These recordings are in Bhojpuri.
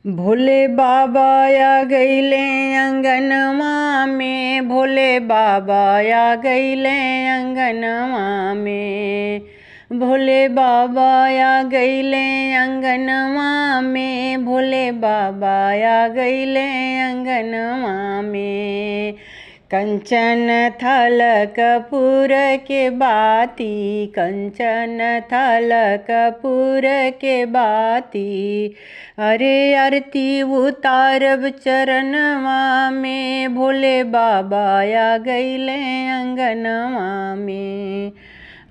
भोले बाबा आ गईले अंगनवा में, भोले बाबा आ गईले अंगनवा में। भोले बाबा आ गईले अंगनवा में, भोले बाबा आ गईले अंगनवा में। कंचन थल कपूर के बाती, कंचन थल कपूर के बाती। अरे आरती उतारब चरणवा में, भोले बाबा आ गईले अंगनवा में।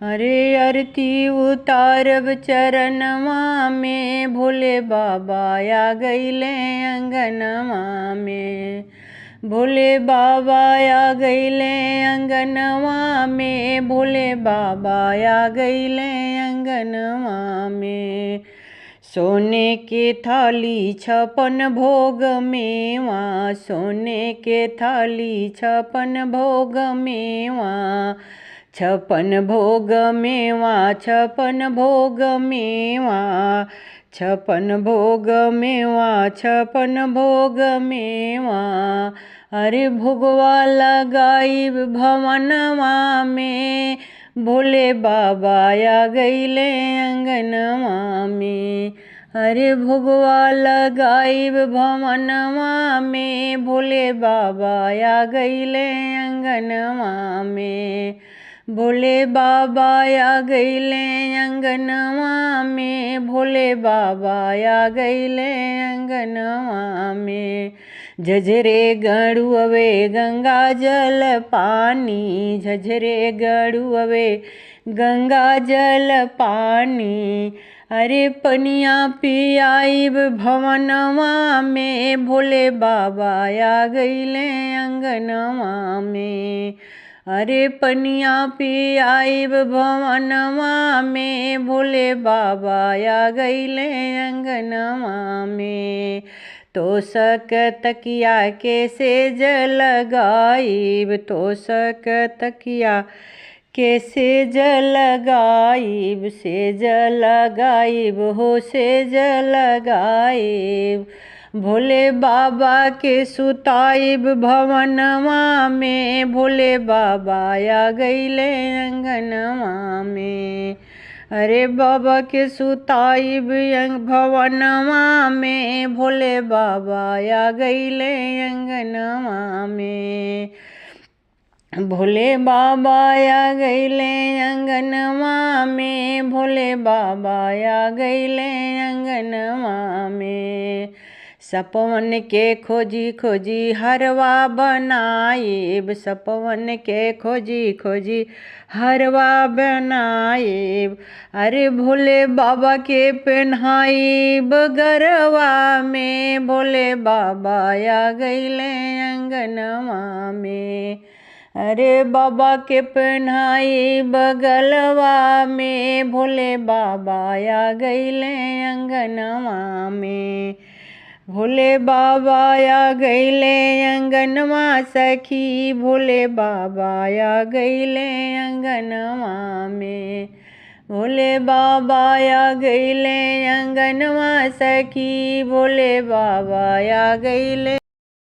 अरे आरती उतारब चरणवा में, भोले बाबा आ गईले अंगनवा में। भोले बाबा आ गईले अंगनवा में, भोले बाबा आ गईले अंगनवा में। सोने के थाली 56 भोग मेवा, सोने के थाली 56 भोग मेवा। 56 भोग मेवा, 56 भोग मेवा। 56 भोग मेवा, 56 भोग मेवा। अरे भोगवा लगाई भवनवा में, भोले बाबा आ गईले अंगनवा में। अरे भोगवा लगाई भवनवा में, भोले बाबा आ गईले अंगनवा में। भोले बाबा आ गईले अंगनवा में, भोले बाबा आ गईले अंगनवा में। झझरे गड़ुअवे गंगा जल पानी, झझरे गड़ुअवे गंगा जल पानी। अरे पनिया पियाईब भवनवा में, भोले बाबा आ गईले अंगनवा में। अरे पनिया पियाईब भवनवा में, भोले बाबा आ गईले अंगनवा में। तोसक तकिया के सेज लगाईब, तोसक तकिया के सेज लगाईब, सेज लगाईब हो सेज लगाईब। भोले बाबा के सुताईब भवनवा में, भोले बाबा आ गईले अंगनवा में। अरे बाबा के सुताईब भवनवा में, भोले बाबा आ गईले अंगनवा में। भोले बाबा आ गईले अंगनवा में, भोले बाबा आ गईले अंगनवा में। सपवन के खोजी खोजी हरवा बनाईब, सपवन के खोजी खोजी हरवा बनाईब। अरे भोले बाबा के पहनाईब गरवा में, भोले बाबा आ गईले अंगनवा में। अरे बाबा के पहनाईब गलवा में, भोले बाबा आ गईले अंगनवा में। भोले बाबा आ गईले अंगनवा सखी, भोले बाबा आ गईले अंगनवा में। भोले बाबा आ गईले अंगनवा सखी, भोले बाबा आ गईले।